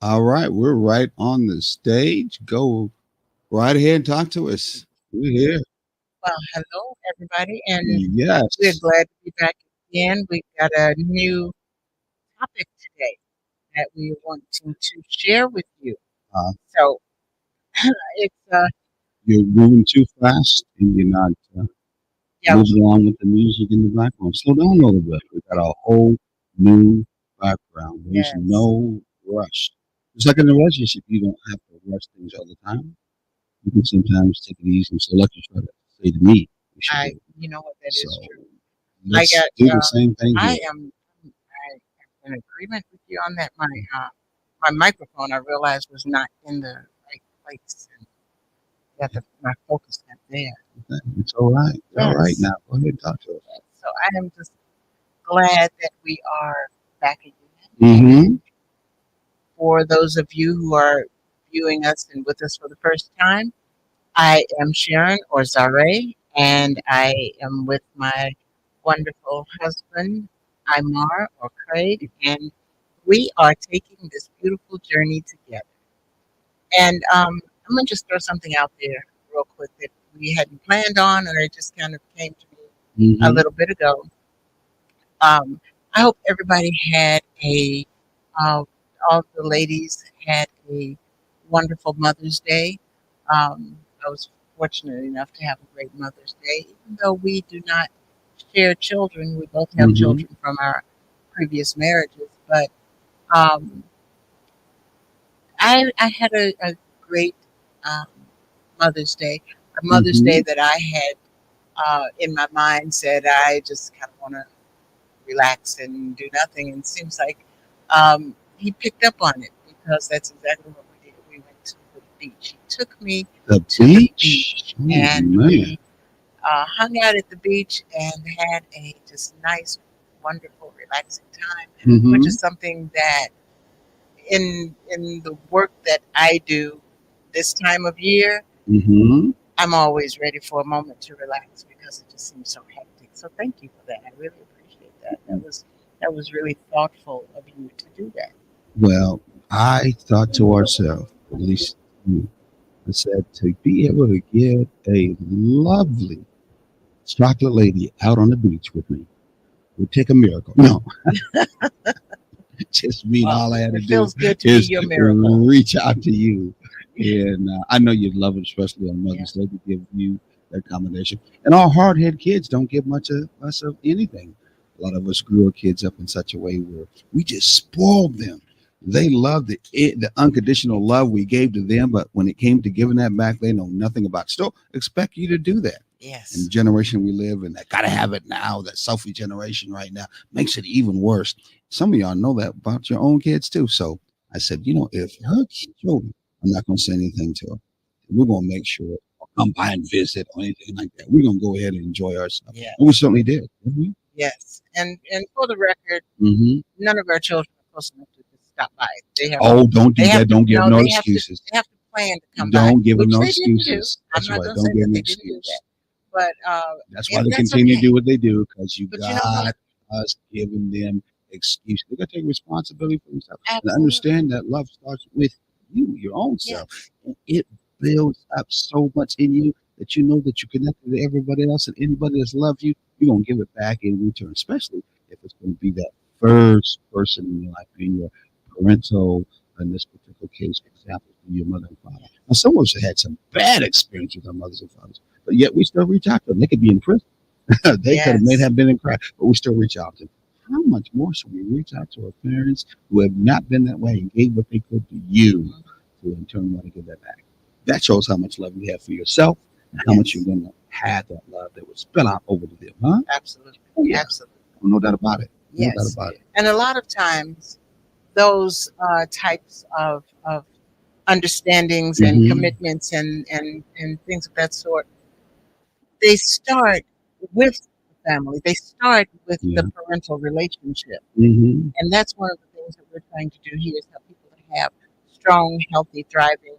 All right, we're right on the stage. Go right ahead and talk to us. We're here. Well, hello, everybody, and we're Yes. glad to be back again. We've got a new topic today that we want to share with you. Uh, So it's you're moving too fast and you're not yeah, moving along with the music in the background. Slow down a little bit. We got a whole new background. There's yes, no rush. It's like in a relationship, you don't have to rush things all the time. You can sometimes take it easy. So, like you try to say to me, we should I do. you know what that So, is true. I let's got do the same thing I here. am in agreement with you on that. My microphone I realized was not in the right place, and got my focus not there. Okay, it's all right. It's all right Yes, now. Go ahead and talk to us. yes. So I am just glad that we are back again. And Mm-hmm. for those of you who are viewing us and with us for the first time, I am Sharon or Zare, and I am with my wonderful husband, Imar or Craig, and we are taking this beautiful journey together. And I'm going to just throw something out there real quick that we hadn't planned on, and it just kind of came to me a Mm-hmm. little bit ago. Um, I hope everybody had uh, all the ladies had a wonderful Mother's Day. I was fortunate enough to have a great Mother's Day, even though we do not share children. We both have Mm-hmm. children from our previous marriages, but um, I had a great um, Mother's Day. A Mother's Day Mm-hmm. that I had in my mind said I just kind of want to relax and do nothing. And it seems like he picked up on it because that's exactly what we did. We went to the beach. He took me The to the beach. beach Oh and man. we hung out at the beach and had a just nice, wonderful, relaxing time, which Mm-hmm. is something that in the work that I do this time of year, Mm-hmm. I'm always ready for a moment to relax because it just seems so hectic. So thank you for that. I really appreciate that. That was really thoughtful of you to do that. Well, I thought to ourselves, at least me, I said to be able to get a lovely chocolate lady out on the beach with me would take a miracle. No, just mean Well, all I had to it do feels good to be is your miracle. reach out to you. And I know you'd love it, especially on Yeah. Mother's Day, to give you that accommodation. And all hard head kids don't give much of us of anything. A lot of us grew our kids up in such a way where we just spoiled them. They loved the unconditional love we gave to them, but when it came to giving that back, they know nothing about. Still expect you to do that. In the Yes. generation we live in, that gotta have it now, that selfie generation right now makes it even worse. Some of y'all know that about your own kids too. So I said, if her children, I'm not going to say anything to her. We're going to make sure or come by and visit or anything like that. We're going to go ahead and enjoy ourselves. And we Yes. certainly did. Mm-hmm. Yes. And for the record, Mm-hmm. none of our children are close enough to just stop by. They have Oh, don't they do have that. to Don't give no, no they have to excuses. they have to plan to come by, Don't give them which no they didn't do. excuses. I'm That's not right. going to Don't say give that them an they didn't do that, excuse. but That's why they that's continue to okay. do what they do because you But you know what? got us giving them excuses. They got to take responsibility for themselves and Absolutely. understand that love starts with you, your own self. Yes. And it builds up so much in you that you know that you're connected to everybody else and anybody that's loved you, you're going to give it back in return, especially if it's going to be that first person in your life, being your parental, in this particular case, example, your mother and father. Yes. Now, some of us have had some bad experiences with our mothers and fathers, but yet we still reach out to them. They could be in prison. They could have may Yes. have been in crack, but we still reach out to them. How much more should we reach out to our parents who have not been that way and gave what they could to you Mhm. to in turn want to give that back? That shows how much love you have for yourself and how much you're Yes. going to have that love that will spill out over to them, huh? Absolutely. Oh, yeah. Absolutely. No doubt about it. No doubt Yes. about it. And a lot of times, those types of understandings and Mm-hmm. commitments and things of that sort, they start with the family. They start with the Yeah. parental relationship. Mm-hmm. And that's one of the things that we're trying to do here is help people to have strong, healthy, thriving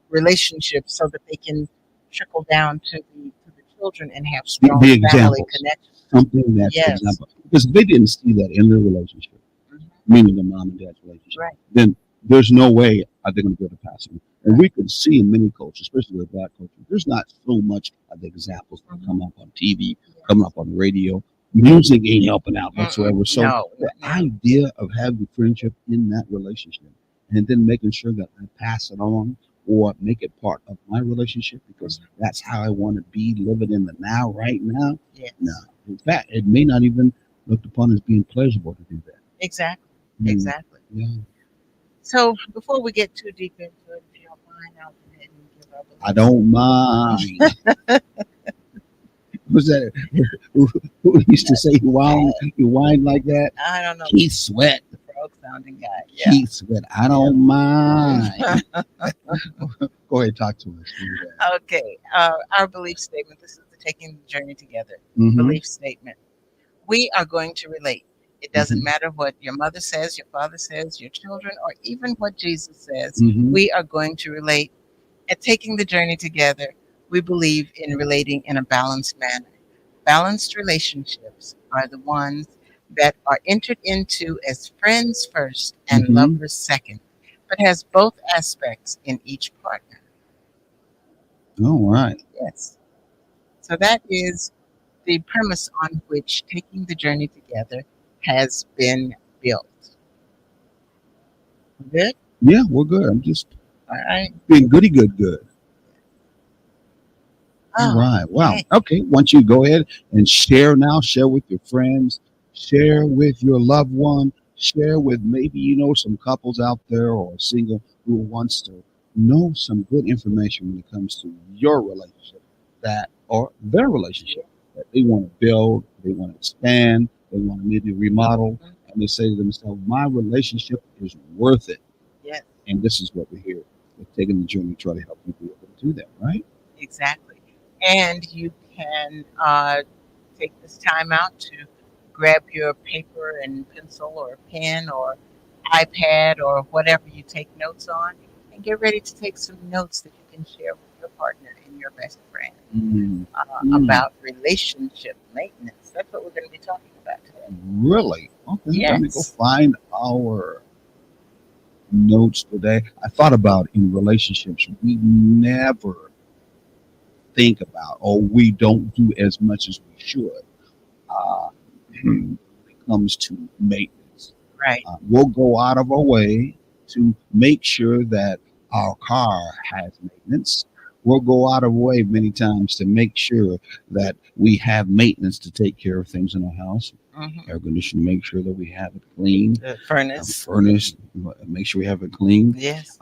relationships so that they can trickle down to the children and have Be strong family examples. connections. Something that, for Yes. example, because if they didn't see that in their relationship, Hmm. meaning the mom and dad's relationship, Right. then there's no way are they going to be able to pass it. And we can see in many cultures, especially with black culture, there's not so much of the examples that come up on TV, coming up on the radio. Music ain't helping out whatsoever. So No, the no. idea of having friendship in that relationship and then making sure that I pass it on or make it part of my relationship because that's how I want to be living in the now, right now. Yes. No. In fact, it may not even looked upon as being pleasurable to do that. Exactly. Mm, Exactly. yeah. So before we get too deep into it, if you don't mind, I'll go ahead and give our I don't mind. Who's that? Who used to say you whine like that? I don't know. Keith Sweat. The frog sounding guy. Yeah. Keith Sweat. I don't mind. Go ahead, talk to us. Okay. Our belief statement. This is the taking the journey together Mhm. belief statement. We are going to relate. It doesn't Mhm. matter what your mother says, your father says, your children, or even what Jesus says. Mhm. We are going to relate. At taking the journey together, we believe in relating in a balanced manner. Balanced relationships are the ones that are entered into as friends first and Mhm. lovers second, but has both aspects in each partner. All right. Yes. So that is the premise on which taking the journey together has been built. Good? Yeah, we're good. I'm just All right. being good. All Oh, right. Wow. okay. Okay. Once you go ahead and share now, share with your friends, share with your loved one, share with maybe some couples out there or single who wants to know some good information when it comes to your relationship that or their relationship that they want to build, they want to expand, they want to maybe remodel, and they say to themselves, "My relationship is worth it." Yes, And this is what we're here. We're taking the journey to try to help you be able to do that, right? exactly. And you can take this time out to grab your paper and pencil or pen or iPad or whatever you take notes on and get ready to take some notes that you can share with your partner and your best friend about relationship maintenance. That's what we're going to be talking about today. Really? Okay. Let me go Yes. find our notes today. I thought about in relationships, we never think about or we don't do as much as we should when it comes to maintenance. Right. We'll go out of our way to make sure that our car has maintenance. We'll go out of our way many times to make sure that we have maintenance to take care of things in our house. Mm-hmm. Air conditioning, make sure that we have it clean. The furnace. Furnace, make sure we have it clean. Yes.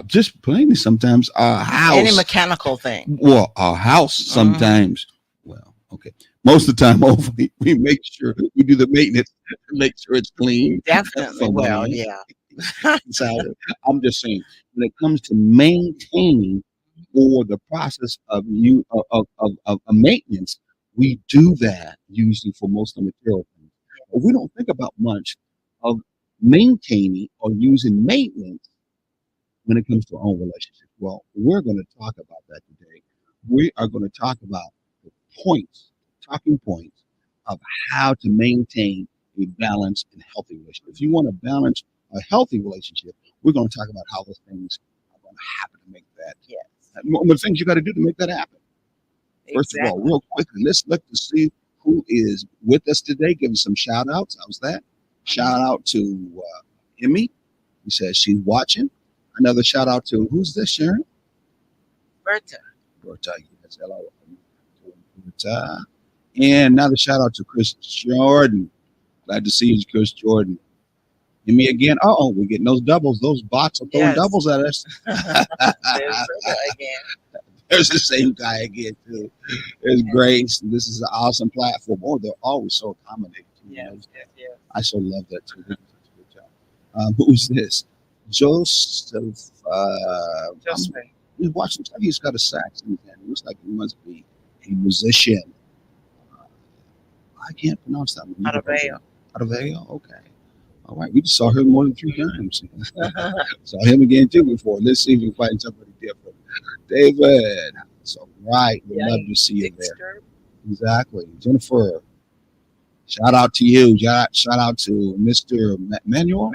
Just plainly sometimes our Any house. mechanical thing. Well, our house sometimes. Well, okay. Most of the time, hopefully, we make sure we do the maintenance, make sure it's clean. Definitely. From Well, there. yeah. So I'm just saying, when it comes to maintaining or the process of of maintenance, we do that usually for most of the material things. But we don't think about much of maintaining or using maintenance when it comes to our own relationship. Well, we're going to talk about that today. We are going to talk about the talking points of how to maintain a balanced and healthy relationship. If you want to balance a healthy relationship, we're going to talk about how those things are going to happen to make that. Yes. The things you got to do to make that happen. First of all, Exactly. real quickly, let's look to see who is with us today. Give us some shout outs. How's that? Shout out to Emmy. He says she's watching. Another shout out to who's this, Sharon? Berta. Berta. Yes, hello. Berta. And another shout out to Chris Jordan. Glad to see you, Chris Jordan. Emmy again. Oh, we're getting those doubles. Those bots are throwing Yes. doubles at us. There's Berta again. There's the same guy again, too. There's Grace. This is an awesome platform. Oh, they're always so accommodating. Yes. Yes. I so love that, too. They do such a good job. Who's this? Joseph. Josephine. He's watching. He's got a sax in his hand. It looks like he must be a musician. I can't pronounce that one. Araveo. Araveo? Okay. All right. We just saw him more than 3 times. Saw him again, too, before. Let's see if we can find somebody different. David. So, right. We'd love to see you there. Exactly. Jennifer. Shout out to you. Shout out to Mr. Manuel.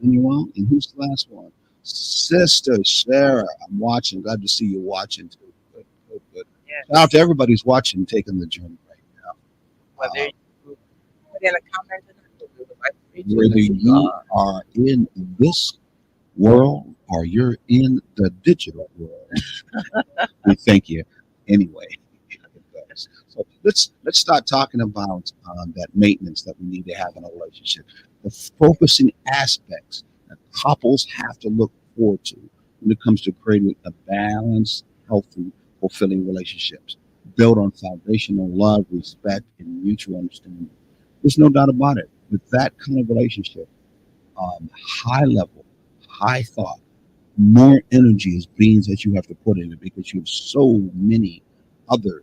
Anyone? And who's the last one? Sister Sarah. I'm watching. Glad to see you watching too. Good, good, good. Yes. Shout out to everybody who's watching, taking the journey right now. Whether you put in a comment or not, we would like to reach you Whether as you you are. are in this world or you're in the digital world, we thank you anyway. So let's start talking about that maintenance that we need to have in a relationship. The focusing aspects that couples have to look forward to when it comes to creating a balanced, healthy, fulfilling relationships built on foundational love, respect, and mutual understanding. There's no doubt about it. With that kind of relationship, high level, high thought, more energy is beings that you have to put in it because you have so many other,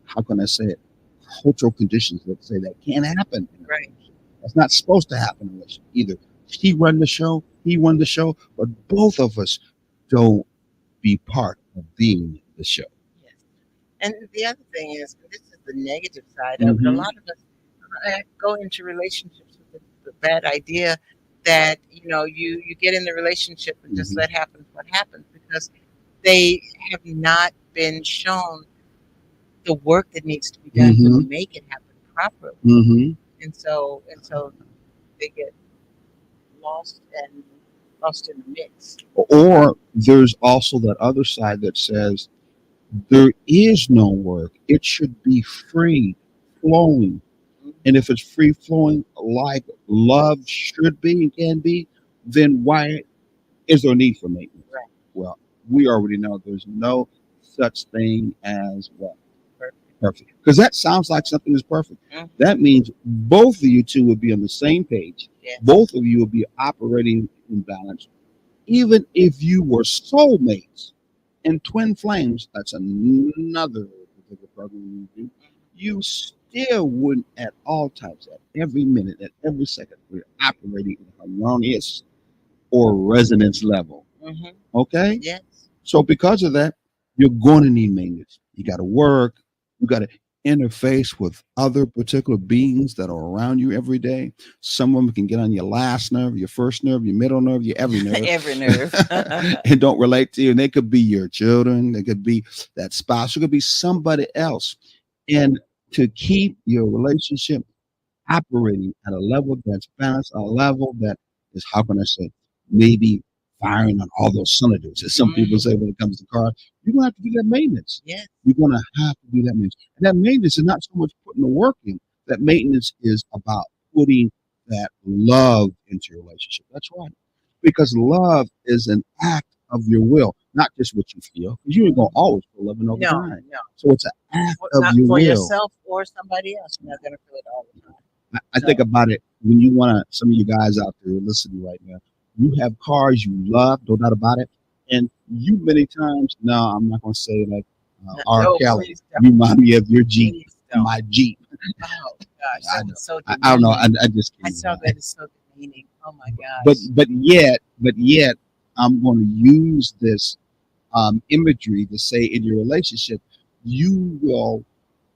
how can I say it, cultural conditions that say that can't happen in a Right. relationship. That's not supposed to happen in a relationship. Either he run the show, he run the show, but both of us don't be part of being the show. Yes. And the other thing is, and this is the negative side of it, a Hmm. lot of us go into relationships with the bad idea that, you get in the relationship and just Hmm. let happen what happens because they have not been shown the work that needs to be done to Hmm. make it happen properly. Hmm. And so they get lost and lost in the mix. Or there's also that other side that says there is no work. It should be free flowing. And if it's free flowing like love should be and can be, then why is there a need for maintenance? Right. Well, we already know there's no such thing as what? Perfect. Perfect. Because that sounds like something is perfect. Mhm. That means both of you two would be on the same page. Yes. Both of you would be operating in balance. Even if you were soulmates and twin flames, that's another particular program you do. You still wouldn't at all times, at every minute, at every second, we're operating in harmonious or resonance level. Hmm. Okay? Yes. So because of that, you're going to need maintenance. You got to work. You got to interface with other particular beings that are around you every day. Some of them can get on your last nerve, your first nerve, your middle nerve, your every nerve, Every nerve. and don't relate to you. And they could be your children. They could be that spouse. It could be somebody else. And to keep your relationship operating at a level that's balanced, a level that is, how can I say, maybe firing on all those cylinders, as some people Mhm. say when it comes to cars, you're going to have to do that maintenance. Yes. You're going to have to do that maintenance. And that maintenance is not so much putting the work in, that maintenance is about putting that love into your relationship. That's right. Because love is an act of your will, not just what you feel, because you ain't going to always feel loving all the No, time. no. So it's an act of Not your for will. yourself or somebody else. You're not going to feel it all the time. I think So, about it when you want to, some of you guys out there listening right now, you have cars you love, no doubt about it. And you many times, no, I'm not going to say like R. no, Kelly, please don't. you remind me of your Jeep, Please don't. my Jeep. Oh, gosh. I That know. was so I don't know. demeaning. I just I can't. saw that as so demeaning. Oh, my But gosh. but yet, I'm going to use this imagery to say in your relationship, you will,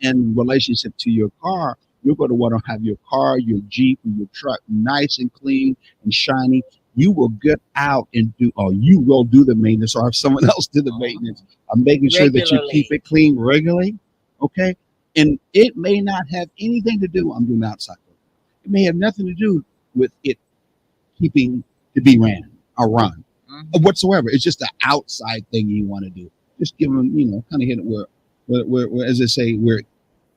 in relationship to your car, you're going to want to have your car, your Jeep, and your truck nice and clean and shiny. You will get out and do, or you will do the maintenance, or have someone else do the maintenance. I'm making sure that you keep Regularly. it clean regularly. Okay. And it may not have anything to do, I'm doing outside work. It may have nothing to do with it keeping to be ran or run Mhm. whatsoever. It's just an outside thing you want to do. Just give them, kind of hit it where, as they say, where it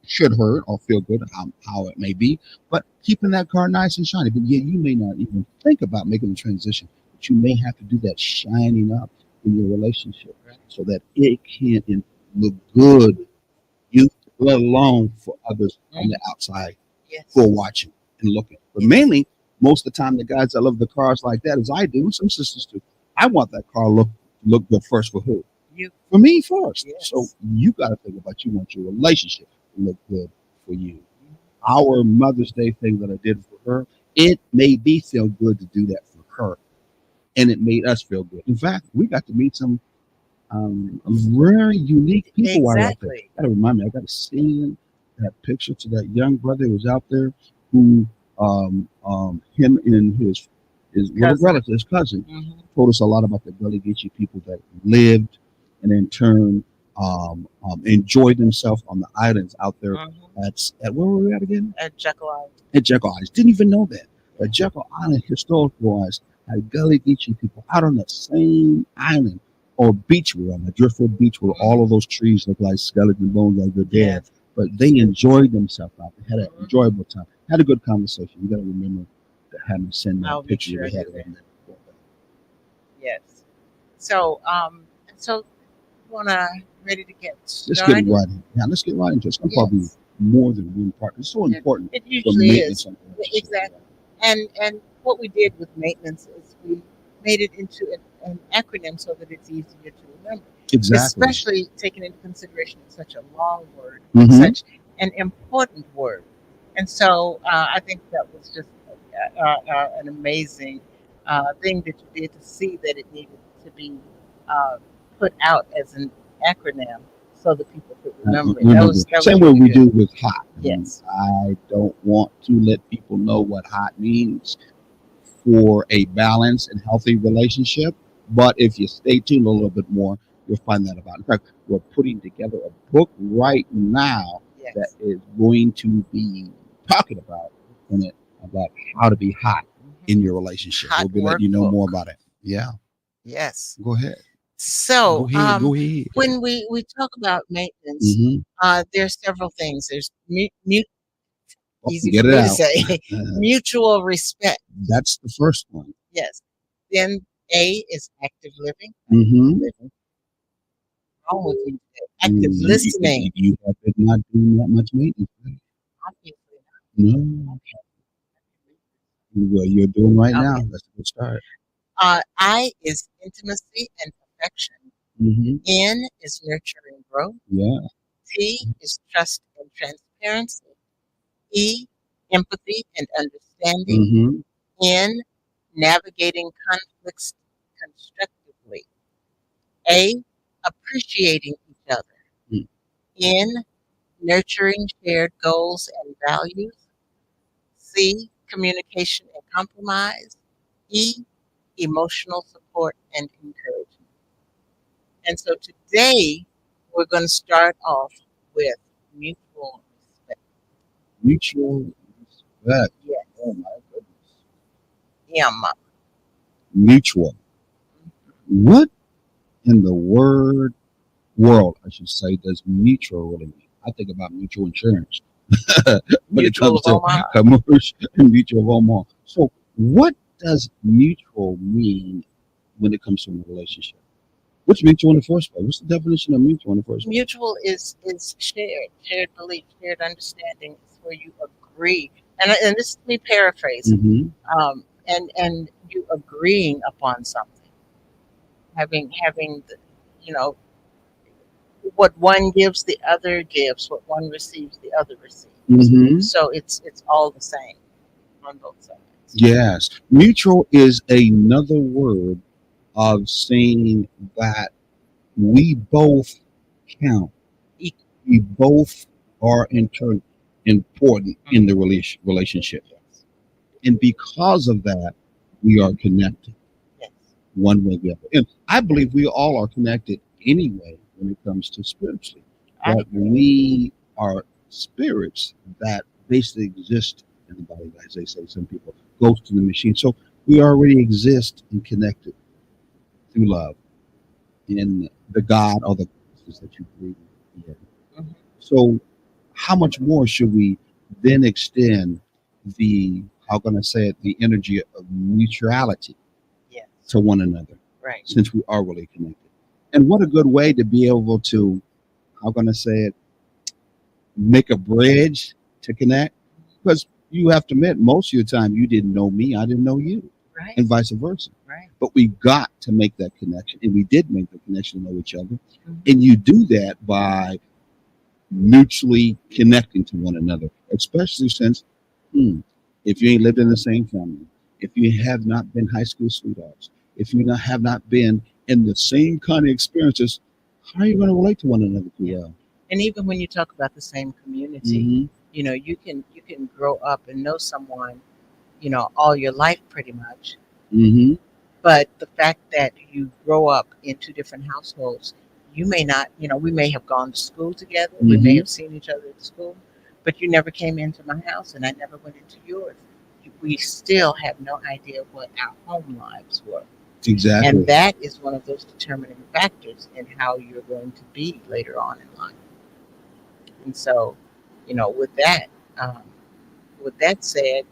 should hurt or feel good, how it may be, but keeping that car nice and shiny. But yet you may not even think about making the transition, but you may have to do that shining up in your relationship Right. so that it can look good, you let alone for others on the Mhm. outside Yes. who are watching and looking. But Yes. mainly, most of the time, the guys that love the cars like that, as I do, and some sisters too, I want that car look good first for who? You. For me first. So Yes. you got to think about you want your relationship to look good for you. Our Mother's Day thing that I did for her, it made me feel good to do that for her, and it made us feel good. In fact, we got to meet some very unique people while out there. Exactly. Gotta remind me, I got to send that picture to that young brother who was out there, who him and his his little Cousin. relative, his cousin, Hmm. told us a lot about the Gullah Geechee people that lived and in turn enjoyed themselves on the islands out there Hmm. at where were we at again? At Jekyll Island. At Jekyll Island. Didn't even know that. But Jekyll Island, historical wise, had Gullah Geechee people out on the same island or beach we're on, the Driftwood Beach, where all of those trees look like skeleton bones, like they're dead. Yes. But they enjoyed themselves out. They had an Mhm. enjoyable time. Had a good conversation. You got to remember to have me send I'll that make picture sure I we had do of that. them. Yes. So, so wanna ready to get Let's get started? right in. Yeah, let's get right into it. It's going to probably be Yes. more than one part. It's so It, important it for usually maintenance is. on the relationship. Exactly. And what we did with maintenance is we made it into an acronym so that it's easier to remember, Exactly. especially taking into consideration it's such a long word, Mhm. such an important word. And so I think that was just an amazing thing that you did to see that it needed to be uh, put out as an acronym so that people could remember it. That Remember, was same way really we good. do with hot. Yes. I don't want to let people know what hot means for a balanced and healthy relationship. But if you stay tuned a little bit more, you'll find that about. In fact, we're putting together a book right now that Yes. is going to be talking about how to be hot in Mhm. your relationship. Hot We'll be letting you know workbook. more about it. Yeah, Yes. go ahead. So, Go ahead. Go ahead. when we talk about maintenance, Mm-hmm. there's several things. There's mute, Oh, easy for get it me to out. say, mutual respect. That's the first one. Yes. Then A is active living. Mm-hmm. Living. Wrong with you today. Active listening. You have been not doing that much maintenance. Obviously No, not. well, you're doing right now. Okay. That's a good start. I is intimacy and perfection. Mm-hmm. N is nurture and growth. Yeah. T is trust and transparency. E, empathy and understanding. Mm-hmm. N, navigating conflicts constructively. A, appreciating each other. N, nurturing shared goals and values. C, communication and compromise. E, emotional support and encouragement. And so today we're going to start off with mutual respect. Mutual respect. Yes. Oh my goodness. Yeah, Mama. Mutual. What in the world, I should say, does mutual really mean? I think about mutual insurance when it Mutual comes of to Omaha. commercial and mutual of Omaha. So, what does mutual mean when it comes to a relationship? What's mutual in the first place? What's the definition of mutual in the first place? Mutual is shared belief, shared understanding. It's where you agree, and this is me paraphrasing, Mm-hmm. and you agreeing upon something, having the, you know, what one gives, the other gives. What one receives, the other receives. Mm-hmm. So it's all the same on both sides. Yes. Mutual is another word of saying that we both count. Equal. We both are in turn important in the relationship. Yes. And because of that, we are connected Yes. one way or the other. And I believe we all are connected anyway when it comes to spiritually. I But we are spirits that basically exist in the body, as they say, some people, ghost in the machine. So we already exist and connected through love in the God or the gods that you believe in. Mhm. So how much more should we then extend the, how can I say it, the energy of mutuality Yes. to one another, Right. since we are really connected? And what a good way to be able to, how can I say it, make a bridge to connect, because you have to admit most of your time you didn't know me, I didn't know you, Right. and vice versa. Right. But we got to make that connection, and we did make the connection to know each other. Mhm. And you do that by mutually connecting to one another, especially since if you ain't lived in the same family, if you have not been high school sweethearts, if you have not been in the same kind of experiences, how are you going to relate to one another too well? And even when you talk about the same community, Mm-hmm. you can grow up and know someone, all your life pretty much, Mm-hmm. But the fact that you grow up in two different households, you may not, we may have gone to school together, we may Mm-hmm. have seen each other at school, but you never came into my house and I never went into yours. We still have no idea what our home lives were. And Exactly. that is one of those determining factors in how you're going to be later on in life. And so, with um, that said,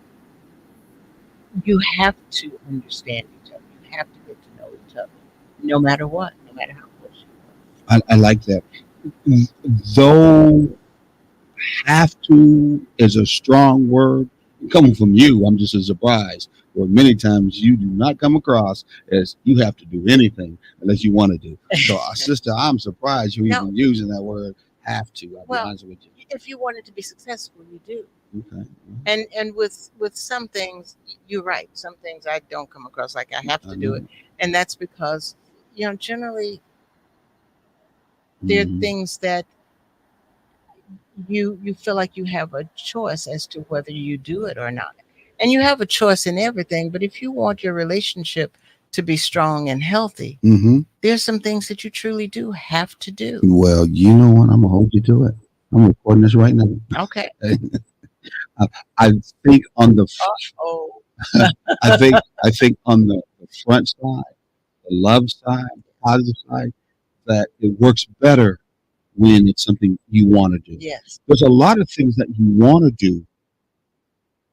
you have to understand each other. You have to get to know each other, no matter what, no matter how close you I like that. Though have to is a strong word. Coming from you, I'm just as surprised. Where many times you do not come across as you have to do anything unless you want to do. So, are. sister, I'm surprised you're No, even using that word have to. I'll be well, honest with you. if you wanted to be successful, you do. Okay. And with some things, you're right. Some things I don't come across like I have I to do it, know. and that's because generally there are Hmm. things that you feel like you have a choice as to whether you do it or not. And you have a choice in everything, but if you want your relationship to be strong and healthy, Hmm. there's some things that you truly do have to do. Well, you know what? I'm gonna hold you to it. I'm recording this right now. Okay. I, I think on the Oh, I think on the front side, the love side, the positive side, that it works better when it's something you want to do. yes. There's a lot of things that you want to do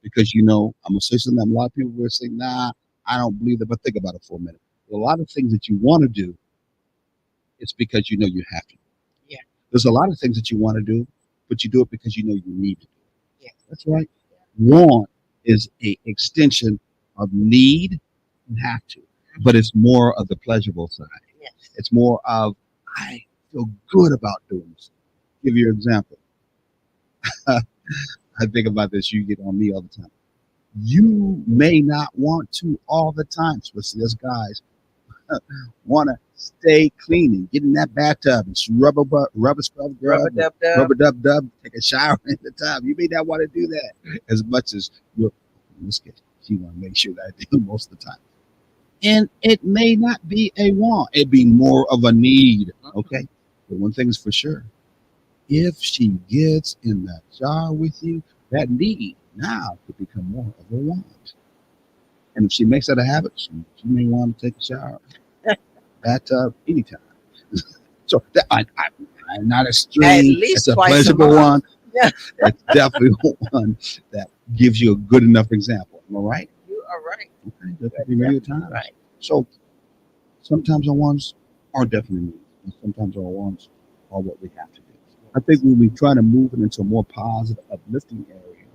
because I'm gonna say something that a lot of people will say, "Nah, I don't believe that." But think about it for a minute. A lot of things that you want to do, it's because you know you have to. Yeah. There's a lot of things that you want to do, but you do it because you know you need to. Yes. That's right. Want is a extension of need and have to, but it's more of the pleasurable side. Yes. It's more of I feel good about doing this. Give you an example. I think about this. You get on me all the time. You may not want to all the time, especially us guys, want to stay clean and get in that bathtub and rubber scrub Rubber grub, and dub dub. rubber dub dub, take a shower in the tub. You may not want to do that as much as your in this case. She want to make sure that I do most of the time. And it may not be a want; it be more of a need. Okay, but one thing is for sure: if she gets in that shower with you, that need now could become more of a want. And if she makes that a habit, she may want to take a shower, bathtub, anytime. So I'm not At extreme. It's least a twice a pleasurable month. one. Yeah. That's definitely one that gives you a good enough example. Am I right? You are right. Okay, that You could are be many definitely times. right. So sometimes our wants are definitely needs, and sometimes our wants are what we have to do. I think when we try to move it into a more positive, uplifting area,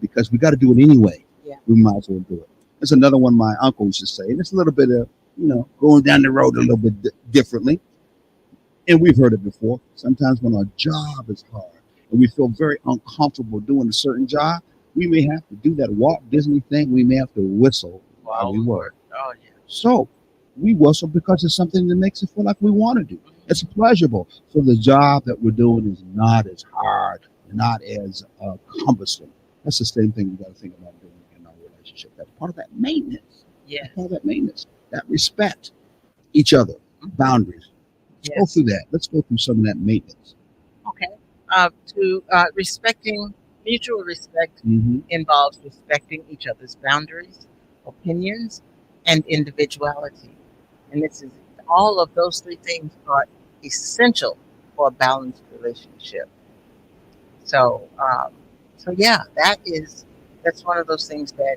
because we got to do it anyway, Yeah. we might as well do it. There's another one my uncle used to say, and it's a little bit of, going down the road a little bit differently. And we've heard it before. Sometimes when our job is hard and we feel very uncomfortable doing a certain job, we may have to do that Walt Disney thing. We may have to whistle while Oh we work. Lord. Oh yeah. So we whistle because it's something that makes us feel like we want to do. It's pleasurable. So the job that we're doing is not as hard, not as cumbersome. That's the same thing we got to think about doing in our relationship. That's part of that maintenance. Yes. That's part of that maintenance. That respect each other, boundaries. Let's go Yes. through that. Let's go through some of that maintenance. Okay. To respecting mutual respect Hmm. involves respecting each other's boundaries, opinions, and individuality. And this is all of those three things are essential for a balanced relationship. So, yeah, that's one of those things that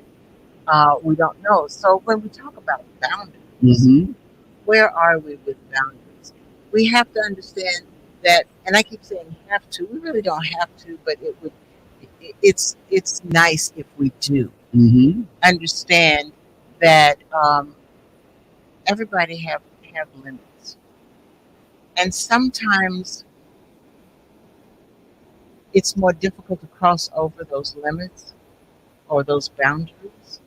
we don't know. So when we talk about boundaries, Hmm. where are we with boundaries? We have to understand that, and I keep saying have to. We really don't have to, but it would. It's nice if we do Hmm. understand that everybody have limits, and sometimes it's more difficult to cross over those limits or those boundaries,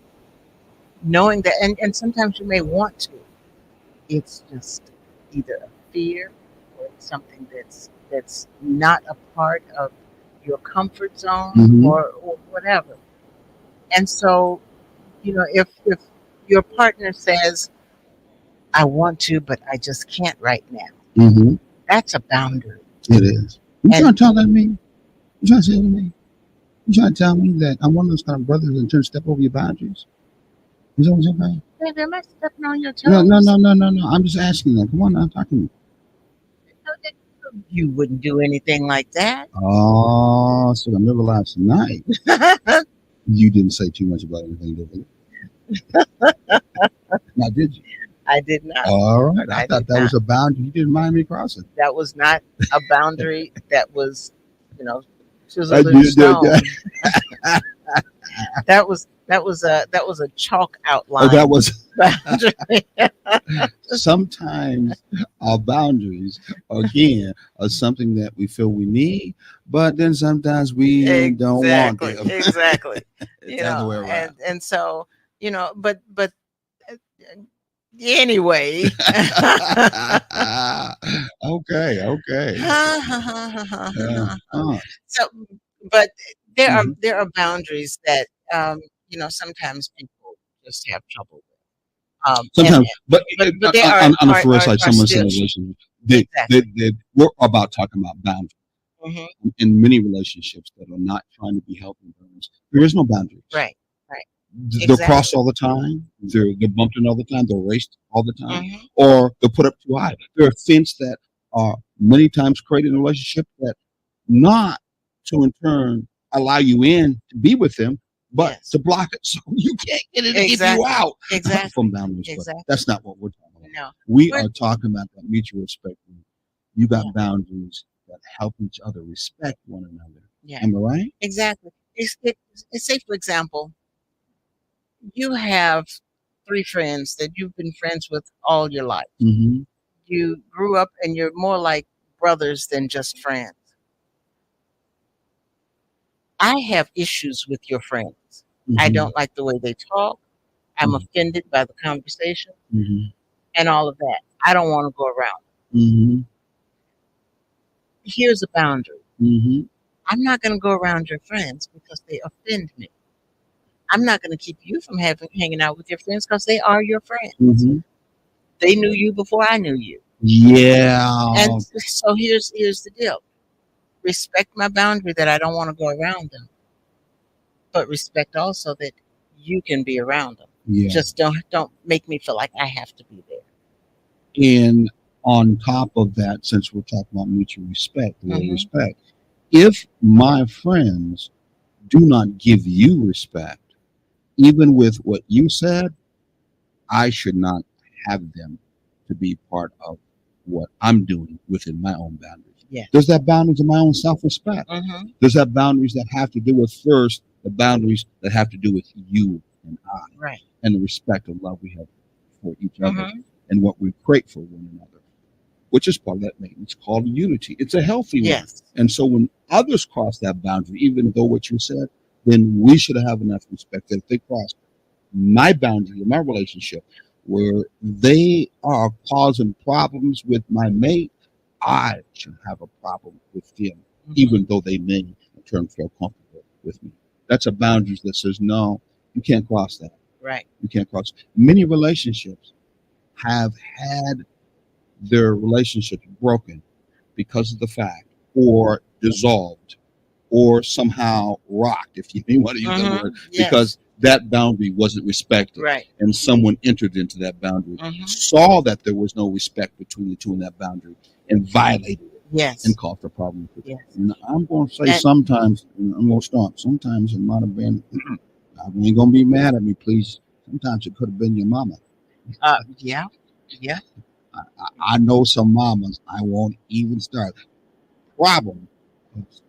knowing that, and sometimes you may want to. It's just either a fear or it's something that's not a part of your comfort zone Hmm. or whatever. And so, if your partner says, I want to, but I just can't right now. Mm-hmm. That's a boundary. It is. You And trying to tell that me? You trying to say to me? You trying to tell me that I'm one of those kind of brothers that turn step over your boundaries? Is that what you're saying? baby, am I stepping on your No, toes? no, no, no, no, no. I'm just asking them. Come on now, talk to me. You wouldn't do anything like that. Oh, so I remember last night you didn't say too much about anything, did you? Now, did you? I did not. All right. I I thought did that was a boundary you didn't mind me crossing. That was not a boundary. That was, chiseled I in did stone. that. That was a chalk Oh, outline that was boundary. sometimes our boundaries, again, are something that we feel we need, but then sometimes we don't want Exactly, them. exactly. It's the other way around. And so but anyway. Okay, okay. Uh, So, but mhm. there are boundaries that sometimes people just have trouble with. Sometimes, but But they on the first side, are someone's in still a relationship. exactly. We're about talking about boundaries. Hmm. In many relationships that are not trying to be healthy, there is no boundaries. Right, right, They're exactly. crossed all the time. They're bumped in all the time. They're raced all the time, Hmm. or they're put up too high. There are fence that are many times created in a relationship that not to in turn allow you in to be with them, but Yes, to block it so you can't get it to keep you exactly, out exactly, from boundaries. But exactly. that's not what we're talking about. No, We we're are talking about that mutual respect. You got yeah, boundaries that help each other respect one another. yeah, Am I right? exactly. It's say for example, you have three friends that you've been friends with all your life. Mm-hmm. You grew up and you're more like brothers than just friends. I have issues with your friends. I Mm-hmm. don't like the way they talk. I'm offended by the conversation Mm-hmm. and all of that. I don't want to go around. Mm-hmm. Here's a boundary. Mm-hmm. I'm not going to go around your friends because they offend me. I'm not going to keep you from hanging out with your friends because they are your friends. Mm-hmm. They knew you before I knew you. Yeah. And so here's the deal. Respect my boundary that I don't want to go around them, but respect also that you can be around them. Yeah. Just don't make me feel like I have to be there. And on top of that, since we're talking about mutual respect, Mhm. respect, if my friends do not give you respect, even with what you said, I should not have them to be part of what I'm doing within my own boundaries. Yeah. There's that boundaries of my own self-respect. Mm-hmm. There's that boundaries that have to do with first the boundaries that have to do with you and I, Right. and the respect and love we have for each other Mm-hmm. and what we create for one another, which is part of that maintenance called unity. It's a healthy one. Yes. And so when others cross that boundary, even though what you said, then we should have enough respect that if they cross my boundary in my relationship where they are causing problems with my mate, I should have a problem with them, Mhm. even though they may in turn feel comfortable with me. That's a boundary that says, no, you can't cross that. Right. You can't cross. Many relationships have had their relationships broken because of the fact, or dissolved, or somehow rocked, if you want to use that Mm-hmm. word, Yes. because that boundary wasn't respected. Right. And someone entered into that boundary, Mm-hmm. saw that there was no respect between the two in that boundary, and violated it Yes. and caused a problem. Yes. And I'm going to say And- sometimes, and I'm going to stop, sometimes it might have been, I ain't going to be mad at me, please. Sometimes it could have been your mama. Yeah. Yeah. I know some mamas, I won't even start. Problem. It's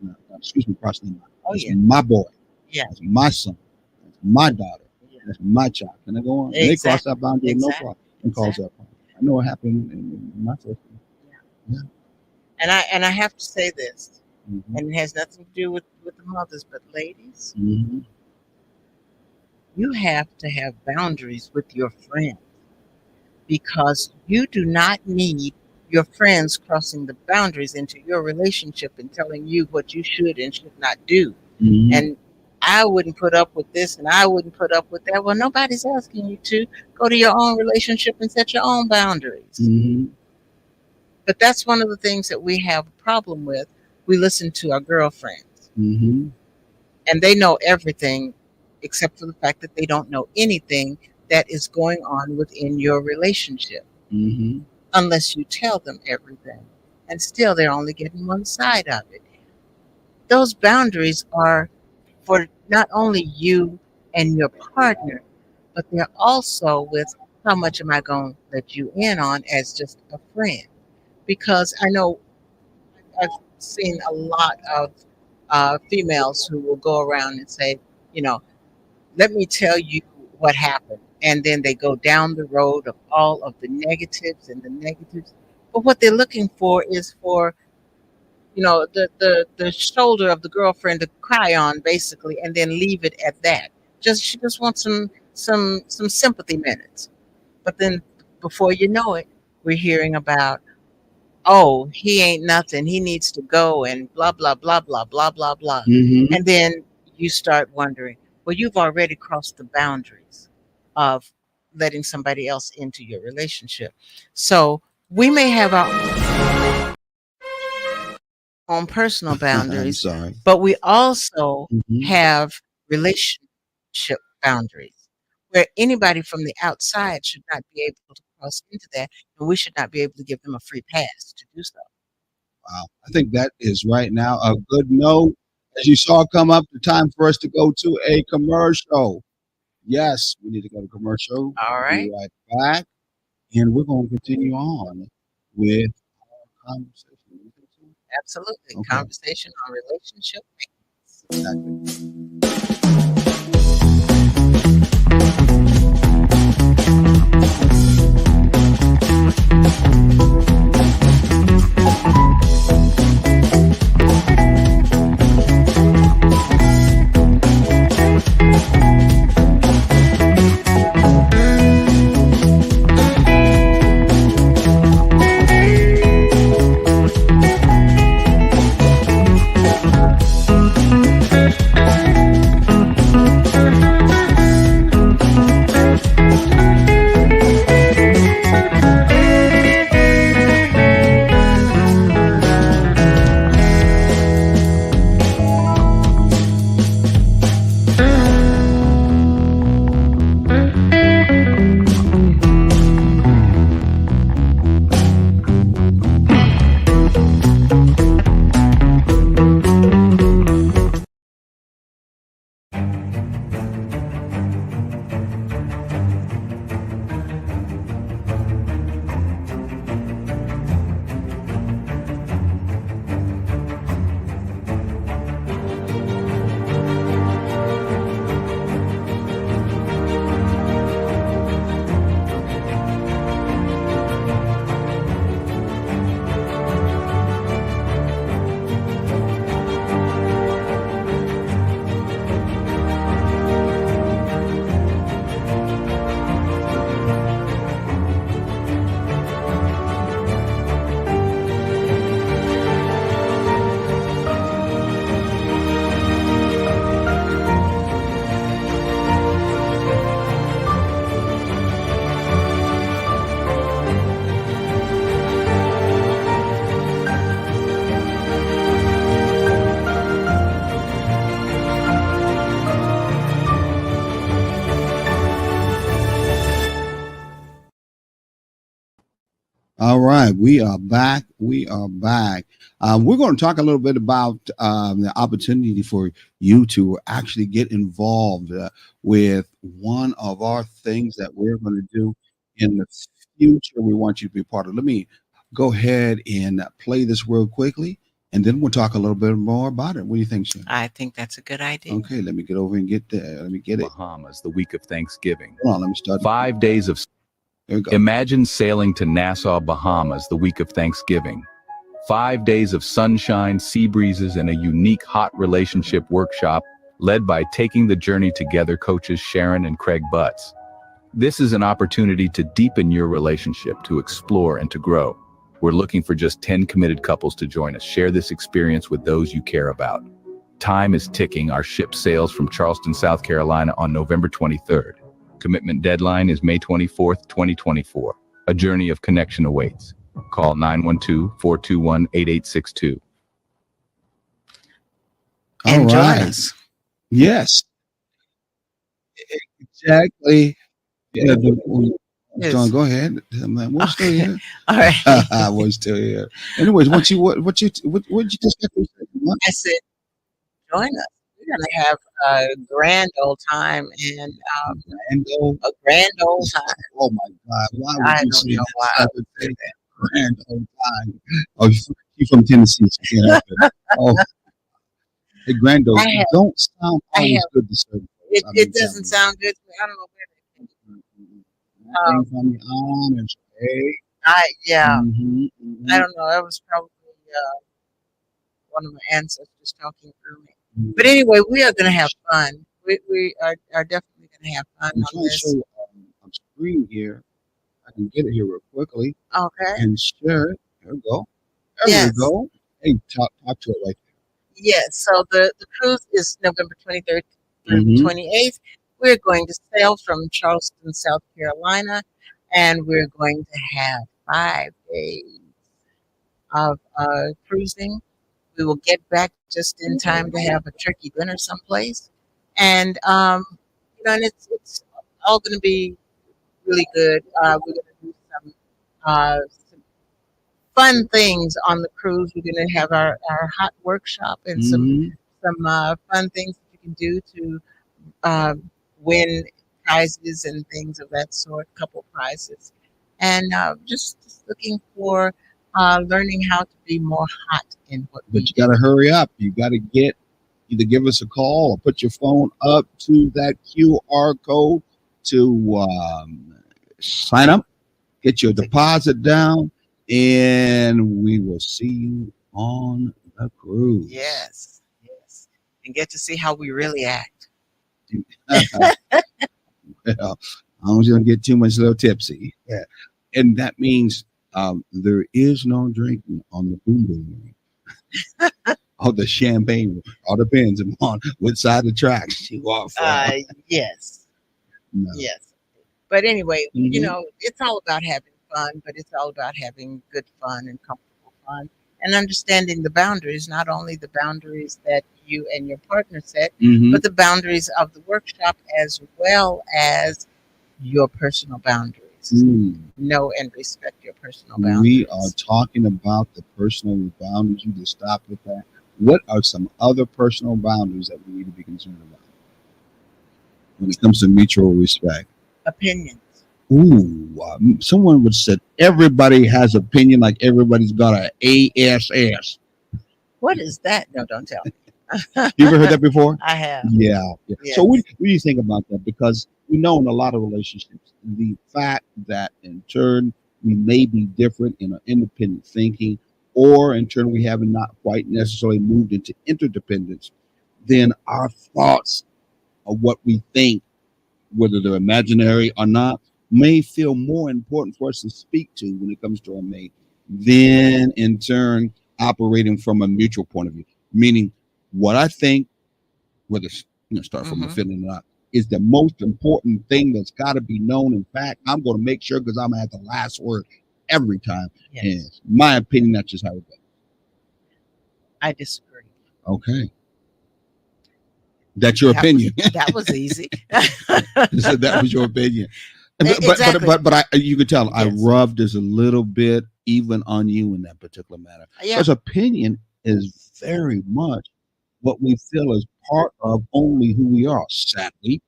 not, excuse me, crossing my. Oh That's yeah. my boy. Yeah. That's my son. That's my daughter. Yeah. That's my child. Can I go on? And they cross Exactly. that boundary with no Exactly. problem and cause that problem. I know it happened in my first one. And I have to say this, Mm-hmm. and it has nothing to do with the mothers, but ladies, Mm-hmm. you have to have boundaries with your friends because you do not need your friends crossing the boundaries into your relationship and telling you what you should and should not do. Mm-hmm. And I wouldn't put up with this and I wouldn't put up with that. Well, nobody's asking you to. Go to your own relationship and set your own boundaries. Mm-hmm. But that's one of the things that we have a problem with. We listen to our girlfriends, Mm-hmm. and they know everything except for the fact that they don't know anything that is going on within your relationship Mm-hmm. unless you tell them everything. And still, they're only getting one side of it. Those boundaries are for not only you and your partner, but they're also with how much am I going to let you in on as just a friend? Because I know I've seen a lot of females who will go around and say, you know, let me tell you what happened. And then they go down the road of all of the negatives and the negatives. But what they're looking for is for, the shoulder of the girlfriend to cry on basically and then leave it at that. She just wants some sympathy minutes. But then before you know it, we're hearing about, oh, he ain't nothing. He needs to go and blah, blah, blah, blah, blah, blah, blah. Mm-hmm. And then you start wondering, well, you've already crossed the boundaries of letting somebody else into your relationship. So we may have our own personal I'm boundaries, sorry. but we also Mm-hmm. have relationship boundaries where anybody from the outside should not be able to cross into that, and we should not be able to give them a free pass to do so. Wow. I think that is right now a good note. As you saw come up, the time for us to go to a commercial. Yes, we need to go to commercial. All We'll be right. right back. And we're going to continue on with our conversation. You think so? Absolutely. Okay. Conversation on relationship. Exactly. All right, we are back. We are back. We're going to talk a little bit about the opportunity for you to actually get involved with one of our things that we're going to do in the future. We want you to be part of. Let me go ahead and play this real quickly, and then we'll talk a little bit more about it. What do you think, Sharon? I think that's a good idea. Okay, let me get over and get there. Let me get it. Bahamas the week of Thanksgiving. Hold on, let me start. 5 days of. There we go. Imagine sailing to Nassau, Bahamas the week of Thanksgiving. 5 days of sunshine, sea breezes, and a unique hot relationship workshop led by Taking the Journey Together coaches Sharon and Craig Butts. This is an opportunity to deepen your relationship, to explore, and to grow. We're looking for just 10 committed couples to join us. Share this experience with those you care about. time is ticking. Our ship sails from Charleston, South Carolina on November 23rd. Commitment deadline is May 24th, 2024. A journey of connection awaits. Call 912-421-8862. All And join right. us. Yes, exactly. Yeah, John, go ahead. We're still Okay. here. All right. We're still here. Anyways, what you just get to say? What? I said, join us. We're going to have a grand old time and Grand a grand old time. Oh my God! Why would I you don't say know why I that? would say that. Grand old time. Oh, you from Tennessee? So you can't help it. Oh, hey, grand old. I have- Don't sound I always have- good to say. It doesn't sound good. I don't know where From the honors. Hey. yeah. Mhm, mhm. I don't know. That was probably one of my ancestors talking through me. But anyway, we are going to have fun. We are definitely going to have fun I'm on trying to this. show a screen here. I can get it here real quickly Okay. and share it. There we go. There Yes. we go. Hey, talk to it right Yes. So the cruise is November 23rd through Mhm. 28th. We're going to sail from Charleston, South Carolina, and we're going to have 5 days of cruising. We will get back just in time to have a turkey dinner someplace, and and it's all going to be really good. We're going to do some fun things on the cruise. We're going to have our hot workshop and Mhm. some fun things that you can do to win prizes and things of that sort, couple prizes, and just looking for learning how to be more hot in what we But you got to hurry up. You got to either give us a call or put your phone up to that QR code to sign up, get your deposit down, and we will see you on the cruise. Yes, yes, and get to see how we really act. Well, I don't want to get too much little tipsy. Yeah. And that means there is no drinking on the boom boom ring. Or the champagne, all depends on which side of the tracks you are from. Yes, No. yes. But anyway, Mhm. it's all about having fun, but it's all about having good fun and comfortable fun and understanding the boundaries, not only the boundaries that you and your partner set, Mhm. but the boundaries of the workshop as well as your personal boundaries. Mm. Know and respect your personal boundaries. We are talking about the personal boundaries. You just stop with that. What are some other personal boundaries that we need to be concerned about when it comes to mutual respect? Opinions. Ooh, someone would say everybody has opinion, like everybody's got a ASS. What is that? No, don't tell me. You ever heard that before? I have. Yeah. Yes. So what do you think about that? Because we know in a lot of relationships, the fact that in turn we may be different in our independent thinking, or in turn we haven't not quite necessarily moved into interdependence, then our thoughts of what we think, whether they're imaginary or not, may feel more important for us to speak to when it comes to our mate than in turn operating from a mutual point of view. Meaning, what I think, whether it's start from a Mhm. feeling or not, is the most important thing that's got to be known. In fact, I'm going to make sure because I'm gonna have the last word every time. Yes. And my opinion, that's just how it goes. I disagree. Okay, that's your That opinion. That was easy. So that was your opinion. But Exactly. you could tell I Yes. rubbed just a little bit even on you in that particular matter. Yeah. Because opinion is very much what we feel is part of only who we are, sadly.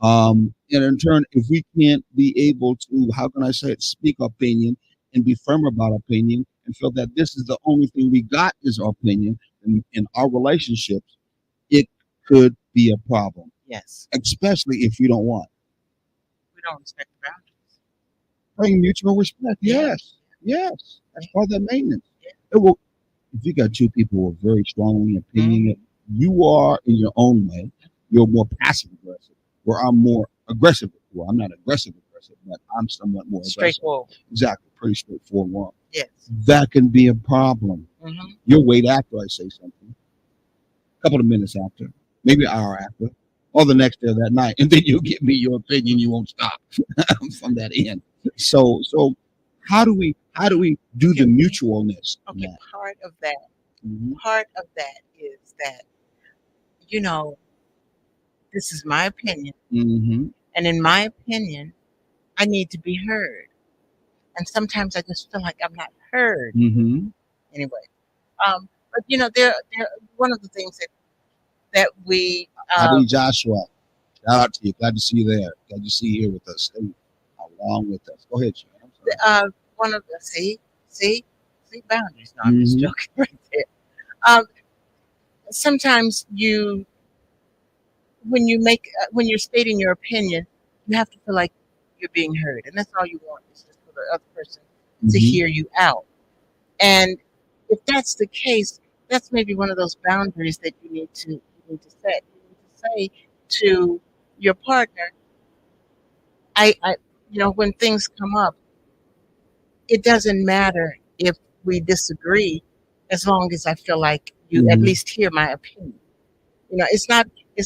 And in turn, if we can't be able to, how can I say it, speak opinion and be firm about opinion and feel that this is the only thing we got is our opinion in our relationships, it could be a problem, Yes. especially if you don't want. We don't respect the boundaries. Bring mutual respect. Yeah. Yes. That's part of the maintenance. Yeah. It will, if you got two people who are very strongly opinionated, you are in your own way, you're more passive aggressive, where I'm more aggressive. Well, I'm not aggressive, but I'm somewhat more aggressive. Straightforward. Exactly. Pretty straightforward. Yes. That can be a problem. Mm-hmm. You'll wait after I say something. couple of minutes after, maybe an hour after, or the next day or that night, and then you'll give me your opinion. You won't stop from that end. So how do we do the mutualness? in Okay, that? part of that, Mhm. is that, you know, this is my opinion, Mhm. and in my opinion, I need to be heard. And sometimes I just feel like I'm not heard Mhm. anyway. But there one of the things that we Adi Joshua, shout out to you. Glad to see you there. Glad to see you here with us. Stay along with us. Go ahead, Sharon. I'm sorry. one of the see boundaries. No, I'm just Mhm. joking right there. Um, Sometimes when you're stating your opinion, you have to feel like you're being heard, and that's all you want is just for the other person to Mhm. hear you out. And if that's the case, that's maybe one of those boundaries that you need to set. You need to say to your partner, I when things come up, it doesn't matter if we disagree, as long as I feel like you at Mhm. least hear my opinion. It's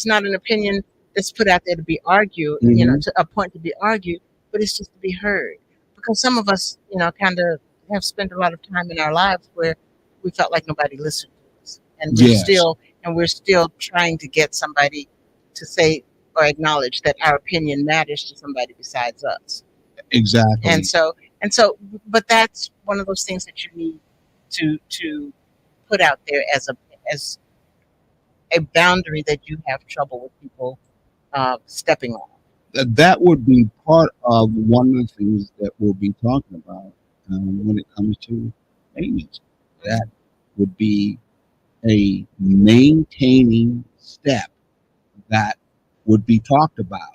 not an opinion that's put out there to be argued, Mhm. to a point to be argued, but it's just to be heard. Because some of us, kind of have spent a lot of time in our lives where we felt like nobody listened to us, and Yes, we're still trying to get somebody to say or acknowledge that our opinion matters to somebody besides us. And exactly. so and so, but that's one of those things that you need to put out there as a boundary that you have trouble with people stepping on. That would be part of one of the things that we'll be talking about when it comes to maintenance. That would be a maintaining step that would be talked about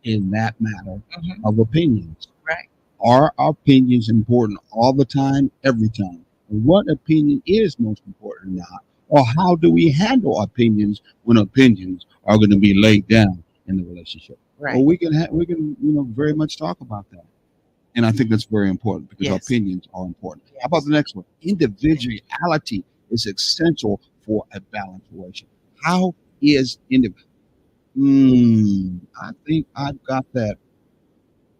in that matter Hmm. of opinions. Right. Are our opinions important all the time, every time? And what opinion is most important now? Or how do we handle opinions when opinions are going to be laid down in the relationship? Well, Right. we can very much talk about that. And I think that's very important because Yes. opinions are important. How about Yes. the next one? Individuality is essential for a balanced relationship. How is individual? I think I've got that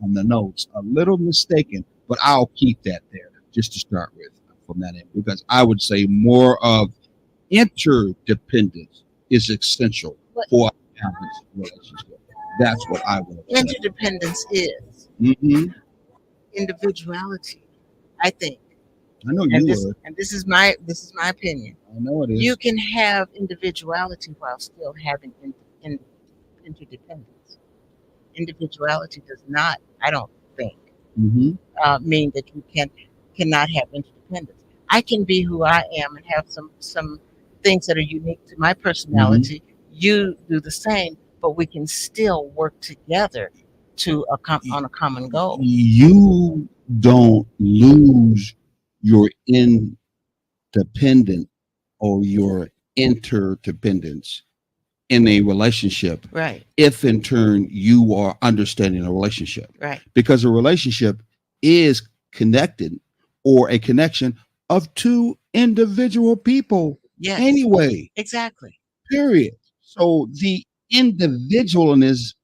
on the notes. A little mistaken, but I'll keep that there just to start with from that end because I would say more of interdependence is essential What for a balanced relationship. That's what I would say. interdependence is individuality, I think. I know And you would. this is my opinion. I know it You is. can have individuality while still having in interdependence. Individuality does not, I don't think, Mm-hmm. mean that you cannot have interdependence. I can be who I am and have some things that are unique to my Mm-hmm. personality. You do the same, but we can still work together on a common goal. You don't lose your independent or your interdependence in a relationship Right. if in turn you are understanding a relationship Right. because a relationship is connected or a connection of two individual people Yes. anyway, Exactly. period. So the individualness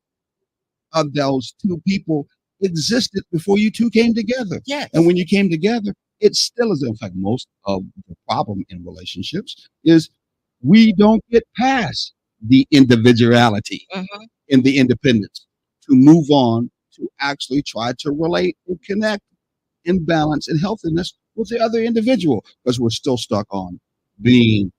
of those two people existed before you two came together. Yes. And when you came together, it still is. In fact, most of the problem in relationships is we don't get past the individuality Hmm. and the independence to move on to actually try to relate and connect in balance and healthiness with the other individual because we're still stuck on being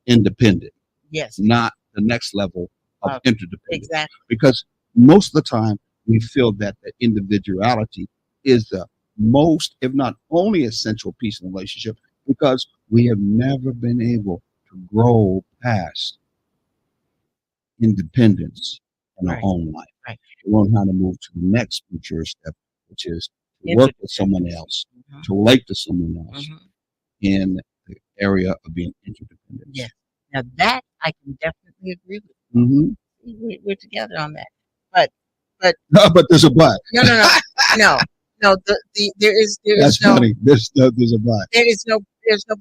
independent, Yes. not the next level of interdependence. Exactly. Because most of the time, we feel that the individuality is the most, if not only essential piece in a relationship, because we have never been able to grow past independence in our Right. own life. Right. To learn how to move to the next mature step, which is to work with someone else, Mhm. to relate to someone else Mhm. in the area of being interdependent. Yes. Now that I can definitely agree with. Mm-hmm. We're together on that. But No, but there's a but. no. There is That's no funny. There's a but. there's no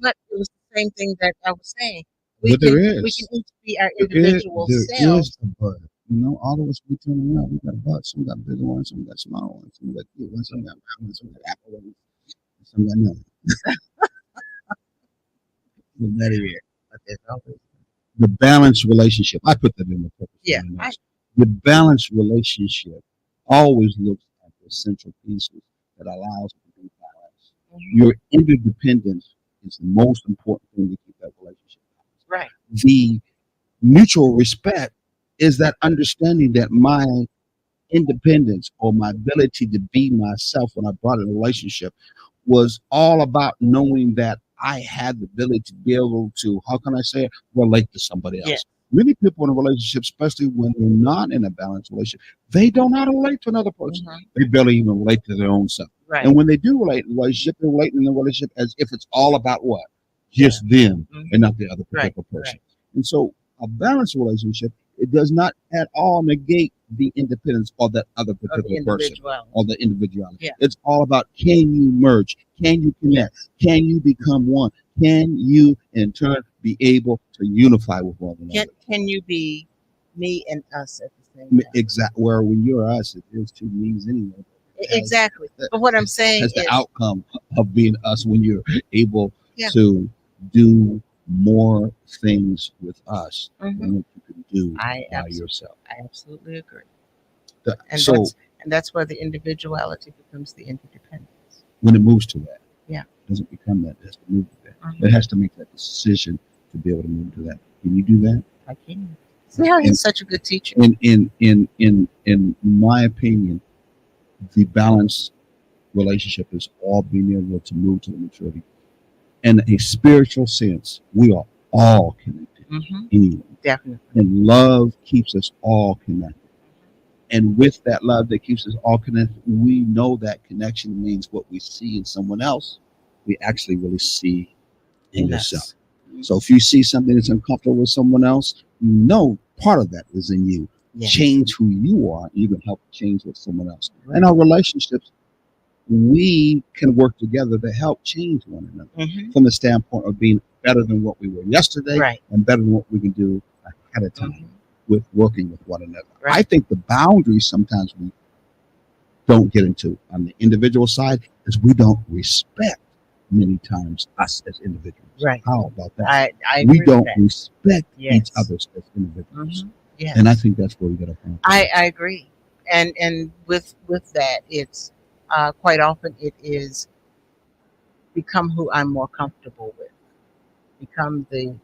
but. It was the same thing that I was saying. But there we is. can each be our There is, individual there selves. is a but. All of us, we turn around. We got butts. Some got bigger ones. Some got smaller ones. Some got cute ones. Some got round ones. Some got apple ones. Some got nothing. But that is it. But there's always, The balanced relationship. I put that in the purpose. yeah, of the notes. The balanced relationship always looks at the central pieces that allows it to be balanced. Your interdependence is the most important thing to keep that relationship balanced. right. The mutual respect is that understanding that my independence or my ability to be myself when I brought in a relationship was all about knowing that I had the ability to be able to, how can I say it, relate to somebody Yeah. else. Many people in a relationship, especially when they're not in a balanced relationship, they don't know how to relate to another person. Mhm. They barely even relate to their own self. Right. And when they do relate in a relationship, they're relating in the relationship as if it's all about what? Just them Mhm. and not the other Right, particular person. And so a balanced relationship, it does not at all negate the independence of that other Of the particular person individuality. or the individuality. Yeah. It's all about, can you merge? Can you connect? Can you become one? Can you in turn be able to unify with one another? Can you be me and us at the same time? Exactly. Where when you're us, it is two means anyway. Exactly. But what I'm saying That's is, the outcome of being us when you're able Yeah. to do more things with us Mhm. than what you can do I by absolutely, yourself. I absolutely agree. The- And so that's where the individuality becomes the interdependence. when it moves to that, Yeah. it doesn't become that. It has to move to that. Mhm. It has to make that decision to be able to move to that. Can you do that? I can. See how he's such a good teacher. In my opinion, the balanced relationship is all being able to move to the maturity. In a spiritual sense, we are all connected Hmm. anyway. Definitely. And love keeps us all connected. And with that love that keeps us all connected, we know that connection means what we see in someone else, we actually really see in In yourself. us. So if you see something that's uncomfortable with someone else, know part of that is in you. Yes. Change who you are, and you can help change with someone else. Right. In our relationships, we can work together to help change one another Mhm. from the standpoint of being better than what we were yesterday Right. and better than what we can do ahead of time Mhm. with working with one another. I Right. think the boundaries sometimes we don't get into on the individual side is we don't respect many times us as individuals. Right. How about that? I We agree don't with that. respect Yes. each other as individuals. Mhm. Yes. And I think that's where we get a problem. I agree. And with that, it's quite often it is become who I'm more comfortable with. Become the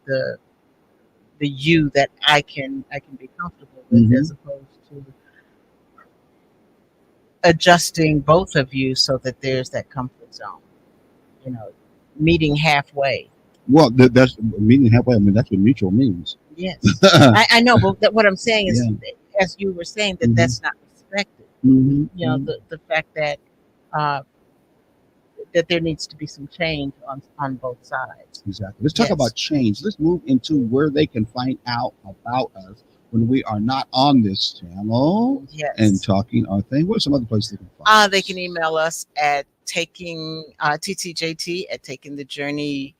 you that I can be comfortable with, Mhm. as opposed to adjusting both of you so that there's that comfort zone. You know, meeting halfway. Well, that's meeting halfway. I mean, that's what mutual means. Yes, I know, but what I'm saying is, Yeah. as you were saying, that Mhm. that's not respected. Mhm. You know, the fact that uh, that there needs to be some change on both sides. Exactly. Let's talk Yes. about change. Let's move into where they can find out about us when we are not on this channel Yes. and talking our thing. What are some other places they can find They us? can email us at taking ttjt at takingthejourney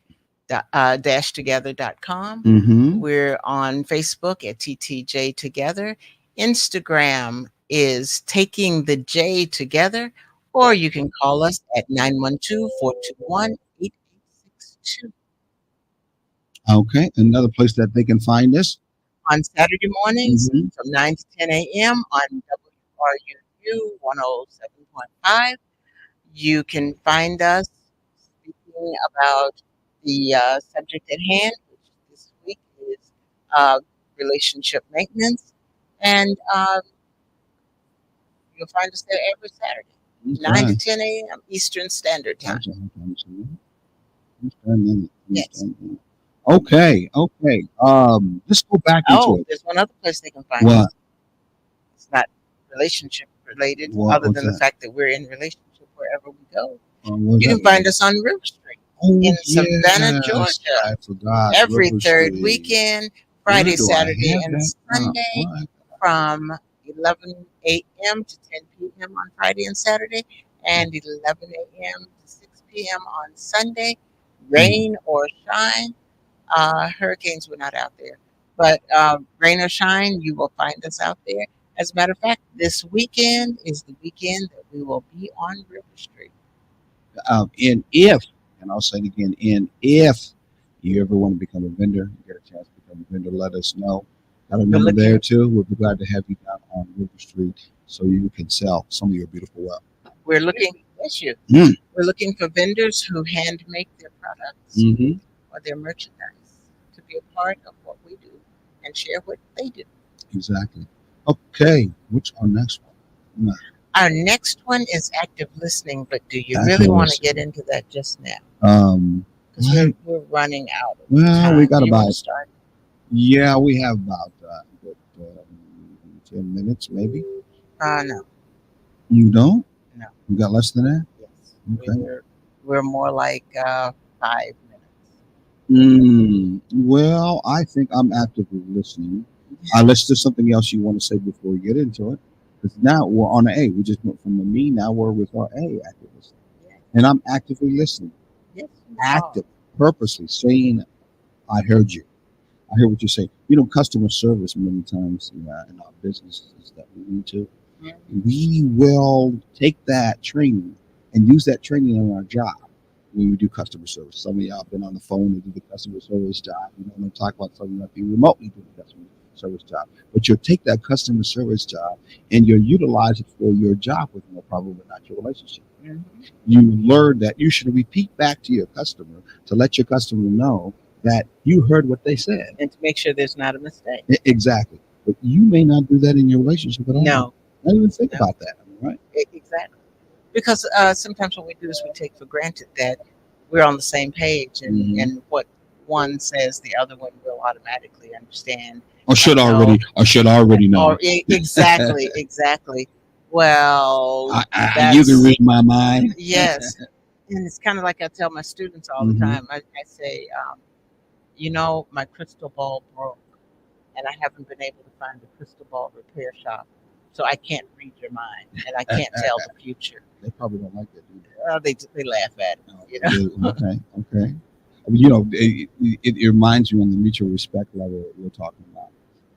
dash together.com. Mhm. We're on Facebook at TTJ Together. Instagram is Taking the J Together, or you can call us at 912-421-8862. Okay. Another place that they can find us. On Saturday mornings Mhm. from 9 to 10 a.m. on WRUU 107.5. You can find us speaking about the subject at hand, which this week is relationship maintenance. And you'll find us there every Saturday, 9 to Okay. 10 a.m. Eastern Standard Time. Gotcha. Okay. Yes. Okay. Okay. Let's go back into Oh, it. there's one other place they can find What? us. It's not relationship related, What? other What's than the that? fact that we're in relationship wherever we go. What's You that? can find us on River Street Oh, in Savannah, yes. Georgia. I forgot. Every River third Street. weekend, Where Friday, do I Saturday, have and that? Sunday What? from 11 a.m. to 10 p.m. on Friday and Saturday, and 11 a.m. to 6 p.m. on Sunday, rain or shine. Hurricanes were not out there, but rain or shine, you will find us out there. As a matter of fact, this weekend is the weekend that we will be on River Street. And if, and I'll say it again, and if you ever want to become a vendor, get a chance to become a vendor, let us know. Got a We're number looking, there too. We'll be glad to have you down on River Street so you can sell some of your beautiful wealth. we're looking, bless you. Mm. We're looking for vendors who hand make their products Mm-hmm. or their merchandise to be a part of what we do and share what they do. Exactly. Okay, what's our next one? Our next one is active listening, but do you Active really want to listening. get into that just now? Well, Because we're running out of well, we time. got Do you want to about, start? yeah, we have about good, 10 minutes maybe. No, You don't? no. You got less than that? Yes. Okay. We're more like 5 minutes. Well, I think I'm actively listening. Unless there's something else you want to say before we get into it. Because now we're on the A. We just went from the me, now we're with our A, active listening. Yes. And I'm actively listening, Yes. you are. active, purposely saying, I heard you. I hear what you're saying. You know, customer service many times in our businesses that we need to, Mhm. we will take that training and use that training in our job when we do customer service. Some of y'all have been on the phone and do the customer service job. You know, I'm talk about something that you remotely do the customer service job. But you'll take that customer service job and you'll utilize it for your job with no problem, but not your relationship. Mhm. You learn that you should repeat back to your customer to let your customer know that you heard what they said. And to make sure there's not a mistake. Exactly. But you may not do that in your relationship at all. No, Not even think no. about that, right? Exactly. Because sometimes what we do is we take for granted that we're on the same page, Mhm. and what one says, the other one will automatically understand. Or should No. already know. Or exactly, exactly. Well, You can that's read my mind. yes. And it's kind of like I tell my students all the Mhm. time. I say, my crystal ball broke, and I haven't been able to find a crystal ball repair shop, so I can't read your mind, and I can't tell the future. They probably don't like that, do they? They laugh at it, No, you know. okay, okay. I mean, you know, it reminds you on the mutual respect level we're talking about.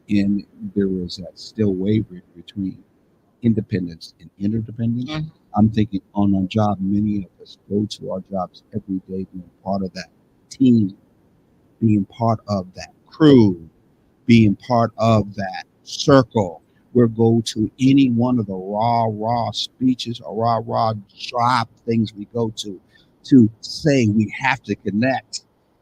And there was that still wavering between independence and interdependence. Mhm. I'm thinking on our job, many of us go to our jobs every day being part of that team, being part of that crew, being part of that circle. We'll go to any one of the raw speeches or raw job things we go to say we have to connect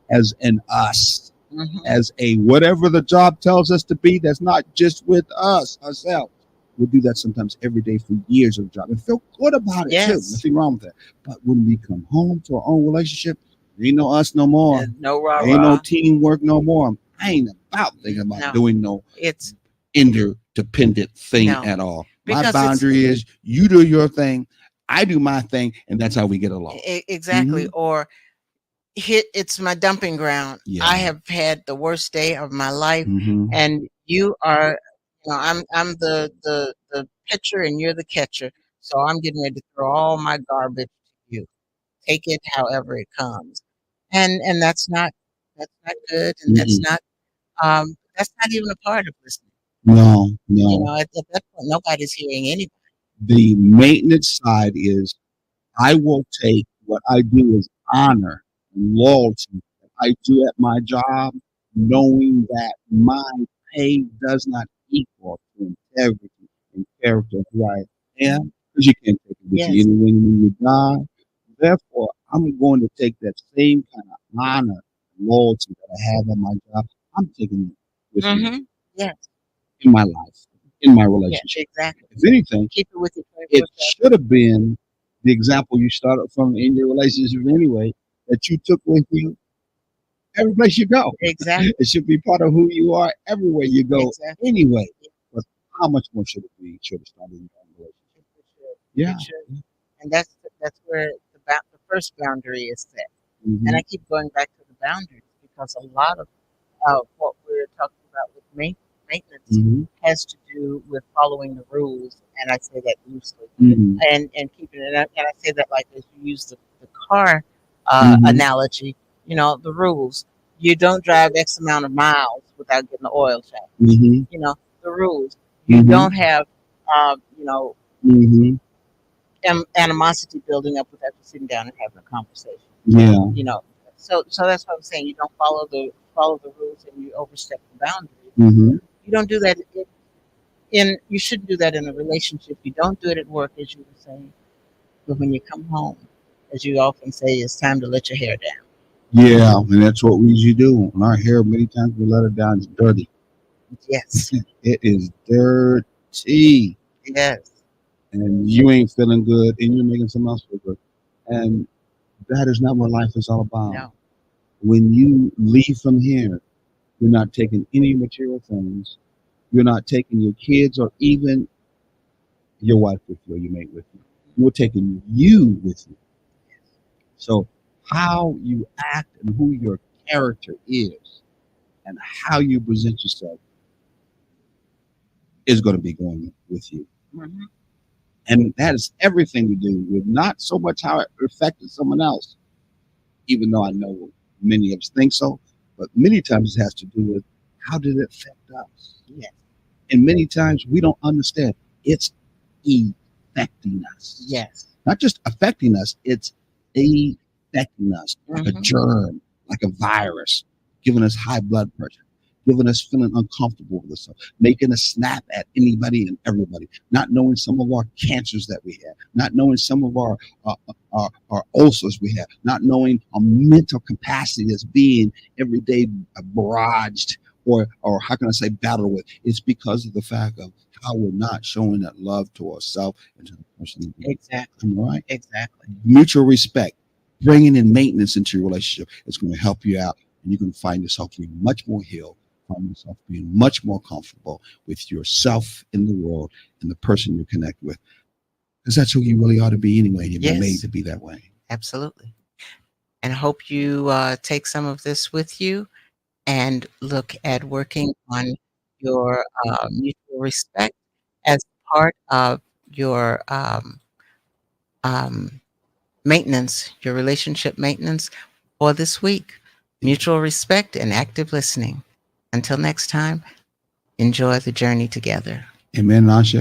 as an us, Mhm. as a whatever the job tells us to be, that's not just with us, ourselves. We'll do that sometimes every day for years of the job and feel good about it too. Yes. Nothing wrong with that. But when we come home to our own relationship, ain't no us no more. No rah Ain't no rah. teamwork no more. I ain't about thinking about No. doing no It's interdependent thing No. at all. Because My it's boundary is you do your thing, I do my thing, and that's how we get along. exactly. Or it's my dumping ground. Yeah. I have had the worst day of my life, Mhm. and you are, I'm the pitcher and you're the catcher. So I'm getting ready to throw all my garbage to you. Take it however it comes, and that's not good, and that's not even a part of listening. No, You no. know, at that point, nobody's hearing anybody. The maintenance side is I will take what I do as honor and loyalty that I do at my job, knowing that my pay does not equal to integrity and character of who I am, because you can't take it with you Yes. anyway when you die. Therefore, I'm going to take that same kind of honor and loyalty that I have at my job. I'm taking it with me Mm-hmm. Yes. in my life, in my Yeah. relationship. Exactly. If anything, Keep it with you it 24/7. should have been the example you started from in your relationship anyway, that you took with you every place you go. Exactly. It should be part of who you are everywhere you go Exactly. anyway. But how much more should it be? Should have started in your own relationship. It should. Yeah. It should. And that's where the first boundary is set. Mhm. And I keep going back to the boundaries because a lot of what we're talking about with maintenance Mhm. has to do with following the rules, and I say that loosely, Mhm. and keeping it up. And I say that like as you use the car Mhm. analogy, the rules. You don't drive X amount of miles without getting the oil check. Mm-hmm. You know, the rules. You Mm-hmm. don't have, you know, Mm-hmm. animosity building up without you sitting down and having a conversation. Yeah. You know, so that's what I'm saying. You don't follow the rules and you overstep the boundaries. Mm-hmm. You don't do that you shouldn't do that in a relationship. You don't do it at work, as you were saying. But when you come home, as you often say, it's time to let your hair down. Yeah, and that's what we usually do. On our hair, many times we let it down. It's dirty. Yes, It is dirty, yes, and you ain't feeling good, and you're making someone else feel good. And that is not what life is all about. no, When you leave from here, you're not taking any material things. You're not taking your kids or even your wife with you or your mate with you. You're taking you with you. So how you act and who your character is and how you present yourself is going to be going with you. hmm And that is everything we do with not so much how it affected someone else, even though I know many of us think so, but many times it has to do with how did it affect us? yes, And many times we don't understand it's affecting us. yes, Not just affecting us, it's affecting us like a Mhm. germ, like a virus, giving us high blood pressure, giving us feeling uncomfortable with ourselves, making us snap at anybody and everybody, not knowing some of our cancers that we have, not knowing some of our ulcers we have, not knowing our mental capacity that's being every day barraged or how can I say battled with. It's because of the fact of how we're not showing that love to ourselves and to the person that we exactly, am I right? exactly. Mutual respect, bringing in maintenance into your relationship is going to help you out, and you can find yourself being much more healed, find yourself being much more comfortable with yourself in the world and the person you connect with, because that's who you really ought to be anyway. You've been made Yes, to be that way. absolutely. And I hope you take some of this with you and look at working on your mutual respect as part of your um, maintenance, your relationship maintenance for this week. Mutual respect and active listening. Until next time, enjoy the journey together. Amen, Ashe.